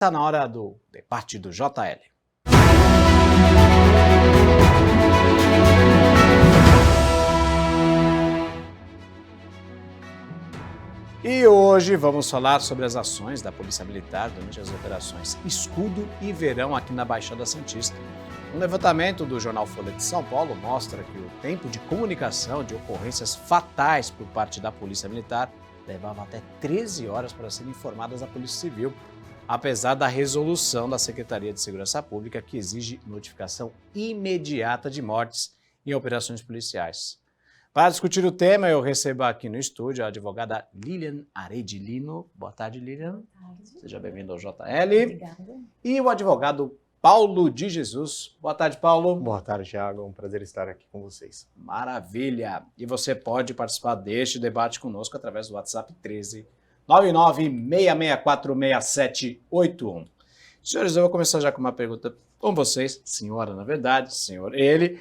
Está na hora do debate do JL. E hoje vamos falar sobre as ações da Polícia Militar durante as operações Escudo e Verão aqui na Baixada Santista. Um levantamento do jornal Folha de São Paulo mostra que o tempo de comunicação de ocorrências fatais por parte da Polícia Militar levava até 13 horas para serem informadas à Polícia Civil, apesar da resolução da Secretaria de Segurança Pública que exige notificação imediata de mortes em operações policiais. Para discutir o tema, eu recebo aqui no estúdio a advogada Lilian Aredilino. Boa tarde, Lilian. Boa tarde. Seja bem-vindo ao JL. Obrigada. E o advogado Paulo de Jesus. Boa tarde, Paulo. Boa tarde, Thiago. É um prazer estar aqui com vocês. Maravilha. E você pode participar deste debate conosco através do WhatsApp 13 996646781. Senhores, eu vou começar já com uma pergunta com vocês, senhora, na verdade, senhor, ele.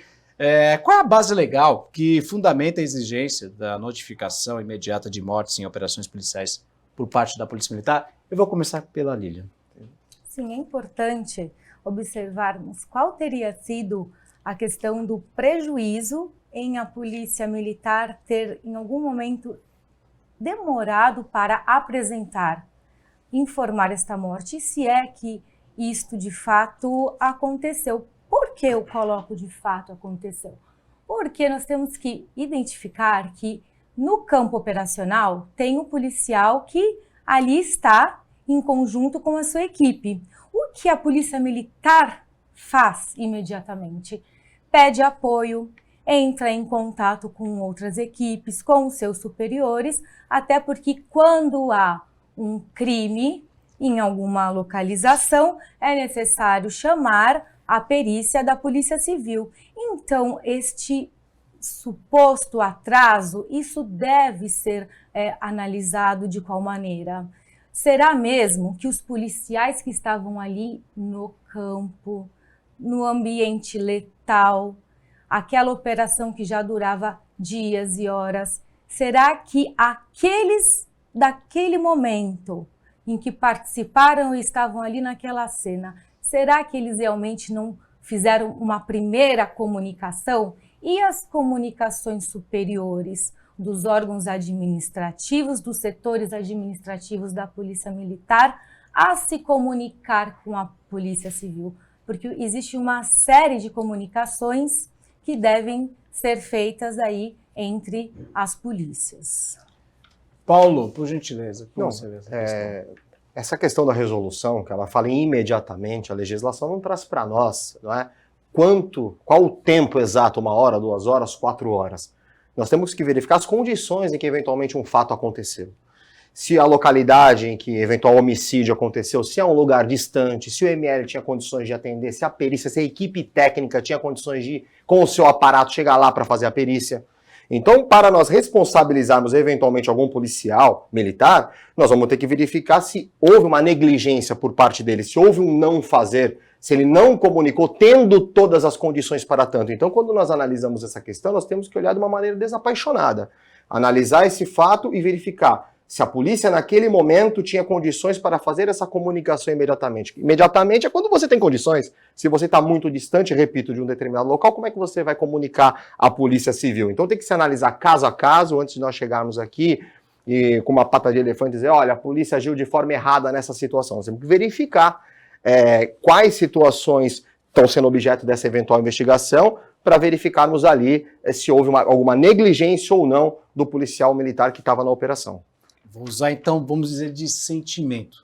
Qual é a base legal que fundamenta a exigência da notificação imediata de mortes em operações policiais por parte da Polícia Militar? Eu vou começar pela Lilian. Sim, é importante observarmos qual teria sido a questão do prejuízo em a Polícia Militar ter, em algum momento, demorado para apresentar, informar esta morte, se é que isto de fato aconteceu. Por que eu coloco de fato aconteceu? Porque nós temos que identificar que no campo operacional tem um policial que ali está em conjunto com a sua equipe. O que a Polícia Militar faz imediatamente? Pede apoio, entra em contato com outras equipes, com seus superiores, até porque quando há um crime em alguma localização, é necessário chamar a perícia da Polícia Civil. Então, este suposto atraso, isso deve ser analisado de qual maneira? Será mesmo que os policiais que estavam ali no campo, no ambiente letal, aquela operação que já durava dias e horas, será que aqueles daquele momento em que participaram e estavam ali naquela cena, será que eles realmente não fizeram uma primeira comunicação? E as comunicações superiores dos órgãos administrativos, dos setores administrativos da Polícia Militar, a se comunicar com a Polícia Civil? Porque existe uma série de comunicações que devem ser feitas aí entre as polícias. Paulo, por gentileza, como você vê essa questão? Essa questão da resolução, que ela fala imediatamente, a legislação não traz para nós, não é? Qual o tempo exato, 1 hora, 2 horas, 4 horas. Nós temos que verificar as condições em que eventualmente um fato aconteceu. Se a localidade em que eventual homicídio aconteceu, se é um lugar distante, se o ML tinha condições de atender, se a perícia, se a equipe técnica tinha condições de, com o seu aparato, chegar lá para fazer a perícia. Então, para nós responsabilizarmos eventualmente algum policial militar, nós vamos ter que verificar se houve uma negligência por parte dele, se houve um não fazer, se ele não comunicou, tendo todas as condições para tanto. Então, quando nós analisamos essa questão, nós temos que olhar de uma maneira desapaixonada. Analisar esse fato e verificar se a polícia naquele momento tinha condições para fazer essa comunicação imediatamente. Imediatamente é quando você tem condições. Se você está muito distante, repito, de um determinado local, como é que você vai comunicar à Polícia Civil? Então tem que se analisar caso a caso, antes de nós chegarmos aqui e com uma pata de elefante dizer, olha, a polícia agiu de forma errada nessa situação. Nós temos que verificar quais situações estão sendo objeto dessa eventual investigação para verificarmos ali se houve alguma negligência ou não do policial militar que estava na operação. Vou usar então, vamos dizer, de sentimento.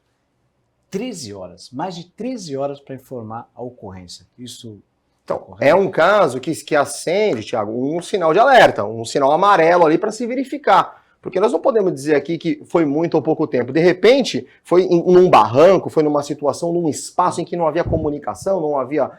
13 horas, mais de 13 horas para informar a ocorrência. Isso então, é um caso que acende, Thiago, um sinal de alerta, um sinal amarelo ali para se verificar. Porque nós não podemos dizer aqui que foi muito ou pouco tempo. De repente, foi num barranco, foi numa situação, num espaço em que não havia comunicação, não havia,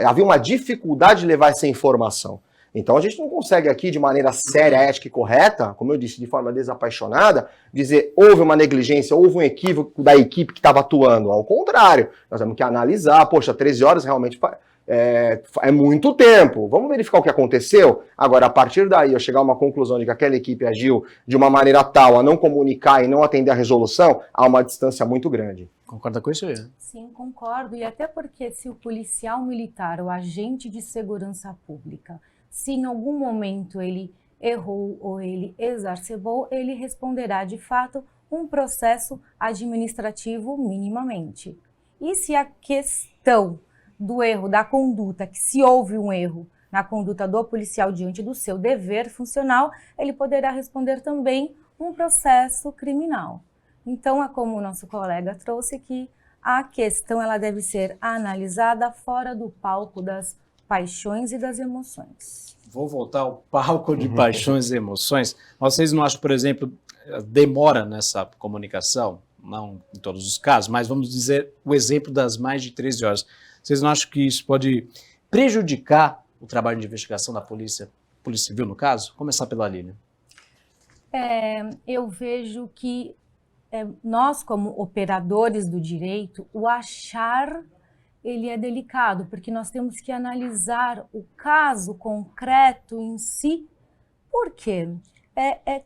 havia uma dificuldade de levar essa informação. Então a gente não consegue aqui, de maneira séria, ética e correta, como eu disse, de forma desapaixonada, dizer houve uma negligência, houve um equívoco da equipe que estava atuando. Ao contrário, nós temos que analisar, poxa, 13 horas realmente é muito tempo. Vamos verificar o que aconteceu? Agora, a partir daí, eu chegar a uma conclusão de que aquela equipe agiu de uma maneira tal a não comunicar e não atender a resolução, há uma distância muito grande. Concorda com isso aí? Sim, concordo. E até porque se o policial militar, o agente de segurança pública, se em algum momento ele errou ou ele exacerbou, ele responderá de fato um processo administrativo minimamente. E se a questão do erro, da conduta, que se houve um erro na conduta do policial diante do seu dever funcional, ele poderá responder também um processo criminal. Então, é como o nosso colega trouxe, que a questão ela deve ser analisada fora do palco das paixões e das emoções. Vou voltar ao palco de paixões e emoções. Vocês não acham, por exemplo, demora nessa comunicação? Não em todos os casos, mas vamos dizer o exemplo das mais de 13 horas. Vocês não acham que isso pode prejudicar o trabalho de investigação da Polícia Civil, no caso? Começar pela Lília. Eu vejo que nós, como operadores do direito, o achar ele é delicado, porque nós temos que analisar o caso concreto em si. Por quê?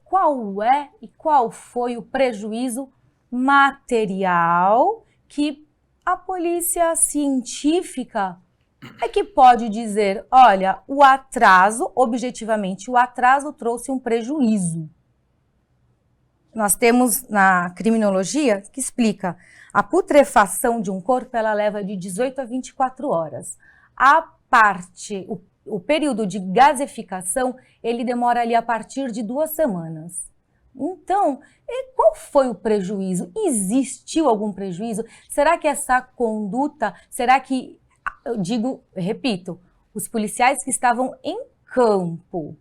Qual é e qual foi o prejuízo material que a polícia científica é que pode dizer, olha, o atraso, objetivamente, o atraso trouxe um prejuízo. Nós temos na criminologia que explica a putrefação de um corpo, ela leva de 18 a 24 horas. O período de gasificação, ele demora ali a partir de 2 semanas. Então, qual foi o prejuízo? Existiu algum prejuízo? Será que essa conduta, repito, os policiais que estavam em campo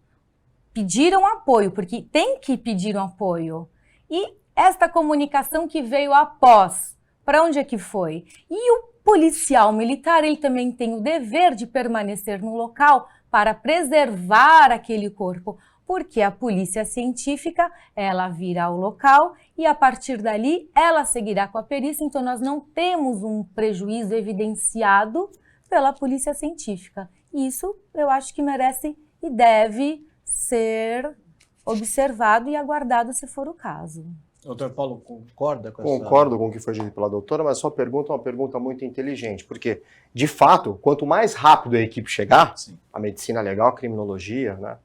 pediram apoio, porque tem que pedir um apoio. E esta comunicação que veio após, para onde é que foi? E o policial militar, ele também tem o dever de permanecer no local para preservar aquele corpo, porque a polícia científica, ela virá ao local e a partir dali ela seguirá com a perícia, então nós não temos um prejuízo evidenciado pela polícia científica. Isso eu acho que merece e deve ser observado e aguardado se for o caso. Doutor Paulo, concorda com essa... Concordo com o que foi dito pela doutora, mas sua pergunta é uma pergunta muito inteligente, porque, de fato, quanto mais rápido a equipe chegar, sim, a medicina legal, a criminologia, né,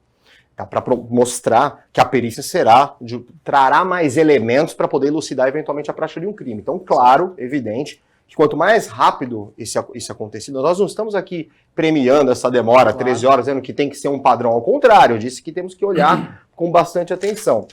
dá para mostrar que a perícia trará mais elementos para poder elucidar eventualmente a prática de um crime. Então, claro, evidente, que quanto mais rápido isso acontecer, nós não estamos aqui premiando essa demora, claro, 13 horas, dizendo que tem que ser um padrão. Ao contrário, eu disse que temos que olhar com bastante atenção.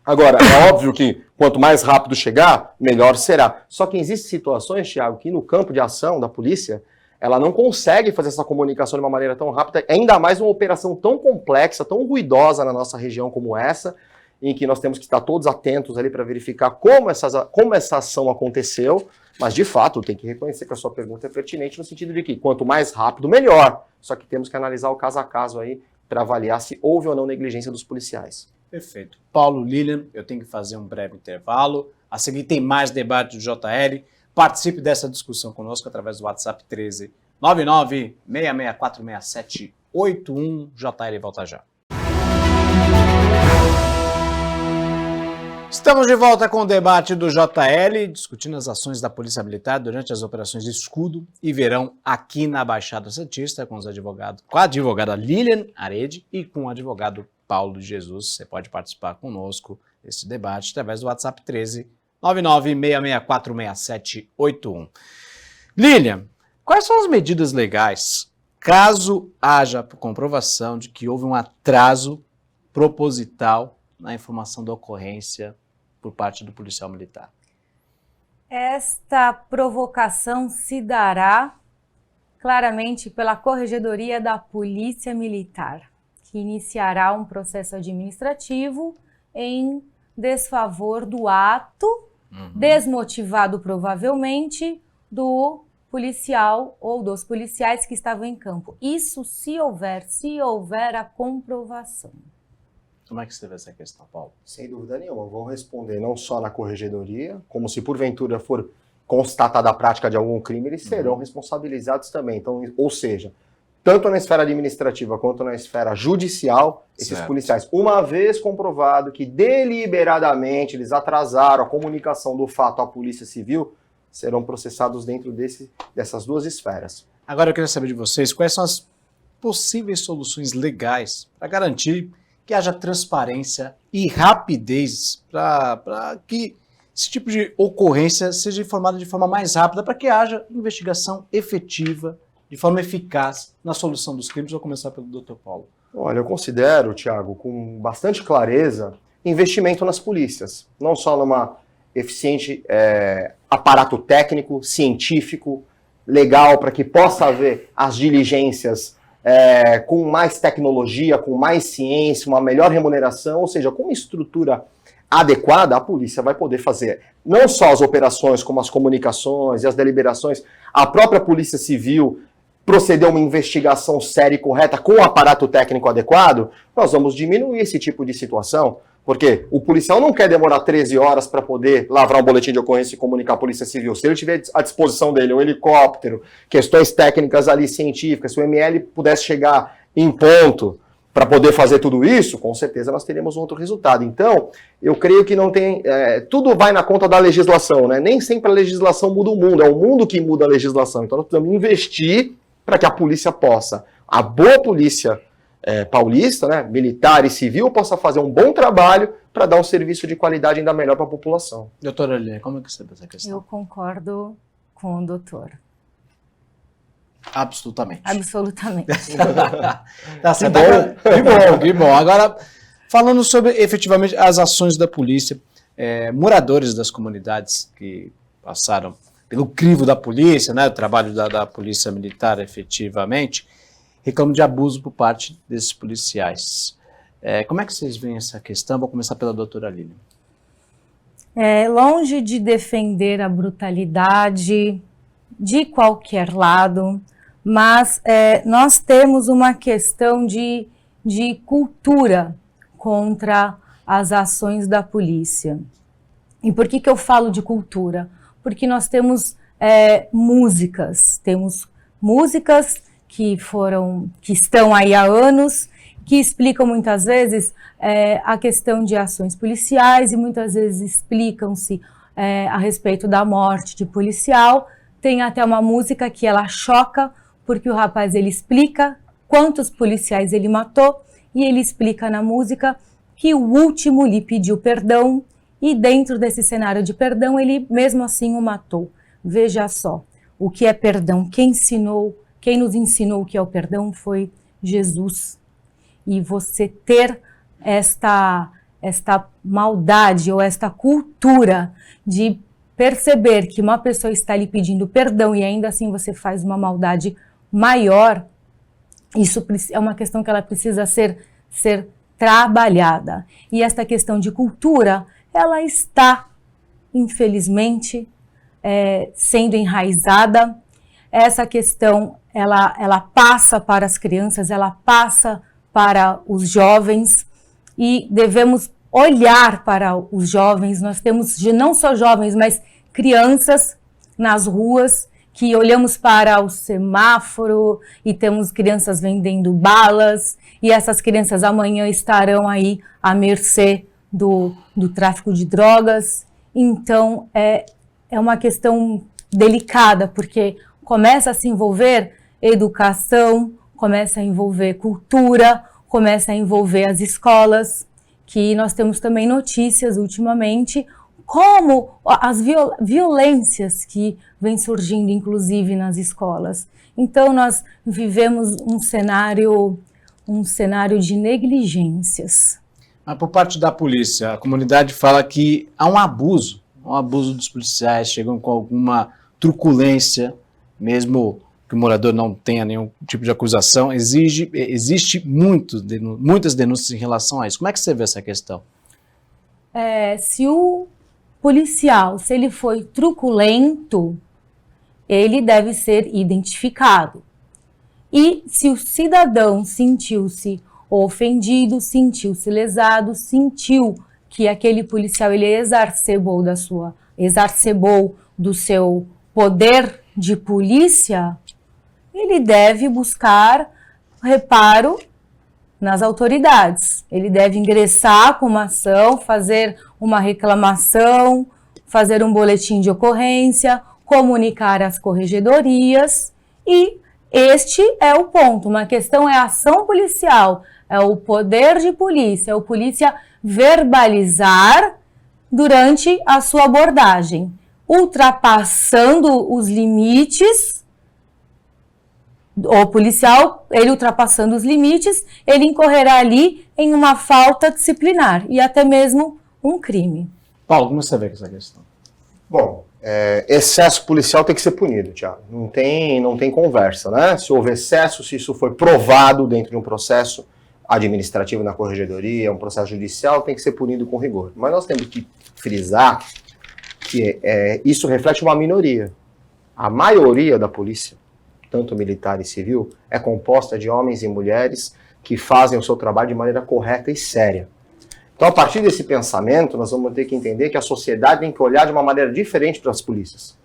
Agora, é óbvio que quanto mais rápido chegar, melhor será. Só que existem situações, Thiago, que no campo de ação da polícia, ela não consegue fazer essa comunicação de uma maneira tão rápida, ainda mais uma operação tão complexa, tão ruidosa na nossa região como essa, em que nós temos que estar todos atentos ali para verificar como essa ação aconteceu, mas de fato tem que reconhecer que a sua pergunta é pertinente no sentido de que quanto mais rápido, melhor. Só que temos que analisar o caso a caso aí para avaliar se houve ou não negligência dos policiais. Perfeito. Paulo, Lilian, eu tenho que fazer um breve intervalo. A seguir tem mais debate do JL. Participe dessa discussão conosco através do WhatsApp 13 99 6646 JL volta já. Estamos de volta com o debate do JL, discutindo as ações da Polícia Militar durante as operações Escudo e Verão aqui na Baixada Santista, com a advogada Lilian Arede e com o advogado Paulo Jesus. Você pode participar conosco desse debate através do WhatsApp 13 99 6646 Lilian, quais são as medidas legais caso haja comprovação de que houve um atraso proposital na informação da ocorrência por parte do policial militar? Esta provocação se dará claramente pela Corregedoria da Polícia Militar, que iniciará um processo administrativo em desfavor do ato, desmotivado provavelmente, do policial ou dos policiais que estavam em campo. Isso se houver a comprovação. Como é que você vê essa questão, Paulo? Sem dúvida nenhuma, vou responder não só na corregedoria, como se porventura for constatada a prática de algum crime, eles serão responsabilizados também. Então, ou seja, tanto na esfera administrativa quanto na esfera judicial, esses policiais, uma vez comprovado que deliberadamente eles atrasaram a comunicação do fato à Polícia Civil, serão processados dentro dessas duas esferas. Agora eu queria saber de vocês quais são as possíveis soluções legais para garantir que haja transparência e rapidez para que esse tipo de ocorrência seja informada de forma mais rápida, para que haja investigação efetiva, de forma eficaz na solução dos crimes. Vou começar pelo Dr. Paulo. Olha, eu considero, Tiago, com bastante clareza, investimento nas polícias. Não só numa eficiente aparato técnico, científico, legal, para que possa haver as diligências com mais tecnologia, com mais ciência, uma melhor remuneração, ou seja, com uma estrutura adequada, a polícia vai poder fazer não só as operações, como as comunicações e as deliberações. A própria Polícia Civil proceder a uma investigação séria e correta com o aparato técnico adequado, nós vamos diminuir esse tipo de situação, porque o policial não quer demorar 13 horas para poder lavrar um boletim de ocorrência e comunicar à Polícia Civil. Se ele tiver à disposição dele um helicóptero, questões técnicas ali científicas, se o ML pudesse chegar em ponto para poder fazer tudo isso, com certeza nós teríamos um outro resultado. Então, eu creio que não tem... tudo vai na conta da legislação, né? Nem sempre a legislação muda o mundo, é o mundo que muda a legislação. Então, nós precisamos investir para que a polícia possa, a boa polícia paulista, né, militar e civil, possa fazer um bom trabalho para dar um serviço de qualidade ainda melhor para a população. Doutora Aline, como é que você vê essa questão? Eu concordo com o doutor. Absolutamente. Absolutamente. Tá certo. Que bom. Agora, falando sobre efetivamente as ações da polícia, moradores das comunidades que passaram pelo crivo da polícia, né, o trabalho da polícia militar efetivamente, reclamam de abuso por parte desses policiais. Como é que vocês veem essa questão? Vou começar pela doutora Aline. Longe de defender a brutalidade de qualquer lado, mas nós temos uma questão de cultura contra as ações da polícia. E por que eu falo de cultura? Porque nós temos músicas que estão aí há anos, que explicam muitas vezes a questão de ações policiais e muitas vezes explicam-se a respeito da morte de policial. Tem até uma música que ela choca, porque o rapaz ele explica quantos policiais ele matou e ele explica na música que o último lhe pediu perdão e dentro desse cenário de perdão ele mesmo assim o matou. Veja só, o que é perdão? Quem nos ensinou o que é o perdão foi Jesus. E você ter esta maldade ou esta cultura de perceber que uma pessoa está lhe pedindo perdão e ainda assim você faz uma maldade maior, isso é uma questão que ela precisa ser trabalhada. E esta questão de cultura, ela está, infelizmente, sendo enraizada. Essa questão, ela passa para as crianças, ela passa para os jovens e devemos olhar para os jovens. Nós temos não só jovens, mas crianças nas ruas que olhamos para o semáforo e temos crianças vendendo balas e essas crianças amanhã estarão aí à mercê do tráfico de drogas. Então, é uma questão delicada, porque começa a se envolver educação, começa a envolver cultura, começa a envolver as escolas, que nós temos também notícias ultimamente, como as violências que vêm surgindo, inclusive, nas escolas. Então, nós vivemos um cenário de negligências. Mas por parte da polícia, a comunidade fala que há um abuso dos policiais, chegam com alguma truculência, mesmo que o morador não tenha nenhum tipo de acusação, existe muitas denúncias em relação a isso. Como é que você vê essa questão? Se o policial, se ele foi truculento, ele deve ser identificado. E se o cidadão sentiu-se ofendido, sentiu-se lesado, sentiu que aquele policial ele exacerbou do seu poder de polícia, ele deve buscar reparo nas autoridades. Ele deve ingressar com uma ação, fazer uma reclamação, fazer um boletim de ocorrência, comunicar às corregedorias, e este é o ponto. Uma questão é a ação policial, é o poder de polícia, é o polícia verbalizar durante a sua abordagem, ultrapassando os limites. O policial, ele ultrapassando os limites, ele incorrerá ali em uma falta disciplinar e até mesmo um crime. Paulo, como você vê com essa questão? Bom, excesso policial tem que ser punido, Thiago. Não tem conversa, né? Se houve excesso, se isso foi provado dentro de um processo administrativo na corregedoria, um processo judicial, tem que ser punido com rigor. Mas nós temos que frisar que isso reflete uma minoria. A maioria da polícia, tanto militar e civil, é composta de homens e mulheres que fazem o seu trabalho de maneira correta e séria. Então, a partir desse pensamento, nós vamos ter que entender que a sociedade tem que olhar de uma maneira diferente para as polícias,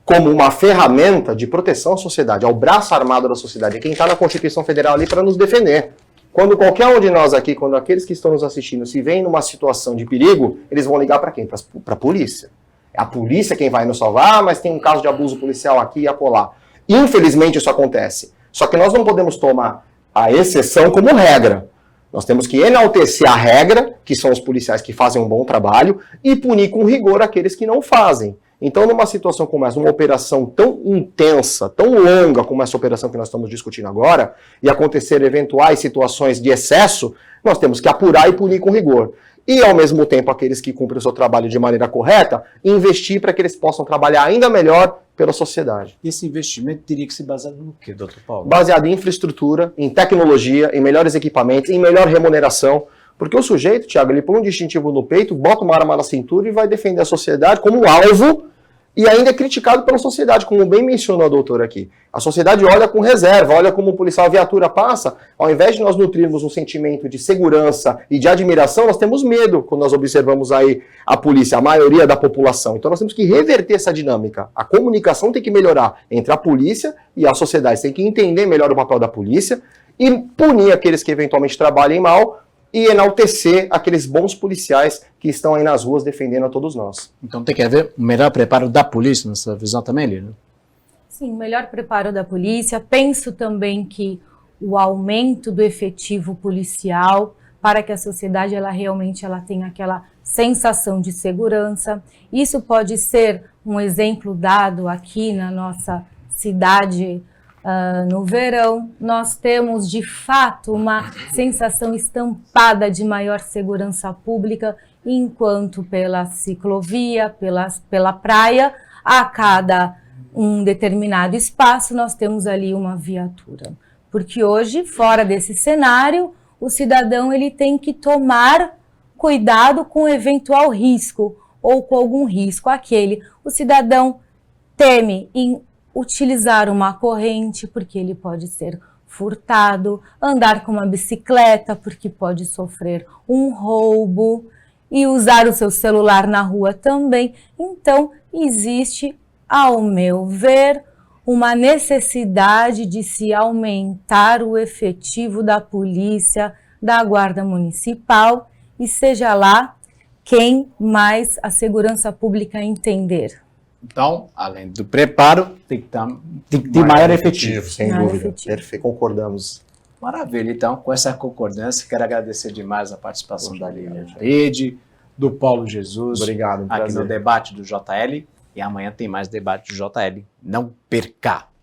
como uma ferramenta de proteção à sociedade, ao braço armado da sociedade, é quem está na Constituição Federal ali para nos defender. Quando qualquer um de nós aqui, quando aqueles que estão nos assistindo se veem numa situação de perigo, eles vão ligar para quem? Para a polícia. É a polícia quem vai nos salvar, mas tem um caso de abuso policial aqui e acolá. Infelizmente isso acontece. Só que nós não podemos tomar a exceção como regra. Nós temos que enaltecer a regra, que são os policiais que fazem um bom trabalho, e punir com rigor aqueles que não fazem. Então, numa situação como essa, uma operação tão intensa, tão longa como essa operação que nós estamos discutindo agora, e acontecer eventuais situações de excesso, nós temos que apurar e punir com rigor. E, ao mesmo tempo, aqueles que cumprem o seu trabalho de maneira correta, investir para que eles possam trabalhar ainda melhor pela sociedade. Esse investimento teria que ser baseado no quê, doutor Paulo? Baseado em infraestrutura, em tecnologia, em melhores equipamentos, em melhor remuneração. Porque o sujeito, Thiago, ele põe um distintivo no peito, bota uma arma na cintura e vai defender a sociedade como alvo e ainda é criticado pela sociedade, como bem mencionou a doutora aqui. A sociedade olha com reserva, olha como o policial, a viatura passa, ao invés de nós nutrirmos um sentimento de segurança e de admiração, nós temos medo quando nós observamos aí a polícia, a maioria da população. Então nós temos que reverter essa dinâmica. A comunicação tem que melhorar entre a polícia e a sociedade. Tem que entender melhor o papel da polícia e punir aqueles que eventualmente trabalhem mal, e enaltecer aqueles bons policiais que estão aí nas ruas defendendo a todos nós. Então tem que haver um melhor preparo da polícia, nessa visão também, Lívia? Sim, melhor preparo da polícia. Penso também que o aumento do efetivo policial para que a sociedade realmente tenha aquela sensação de segurança. Isso pode ser um exemplo dado aqui na nossa cidade. No verão, nós temos de fato uma sensação estampada de maior segurança pública, enquanto pela ciclovia, pela praia, a cada um determinado espaço nós temos ali uma viatura. Porque hoje, fora desse cenário, o cidadão ele tem que tomar cuidado com o eventual risco ou com algum risco aquele. O cidadão teme em utilizar uma corrente, porque ele pode ser furtado, andar com uma bicicleta, porque pode sofrer um roubo, e usar o seu celular na rua também. Então, existe, ao meu ver, uma necessidade de se aumentar o efetivo da polícia, da Guarda Municipal, e seja lá quem mais a segurança pública entender. Então, além do preparo, tem que ter maior efetivo. Sem Maior dúvida. efetivo. Perfeito, concordamos. Maravilha. Então, com essa concordância, quero agradecer demais a participação da Lívia Rede, do Paulo Jesus, Obrigado, um aqui prazer. no debate do JL. E amanhã tem mais debate do JL. Não perca!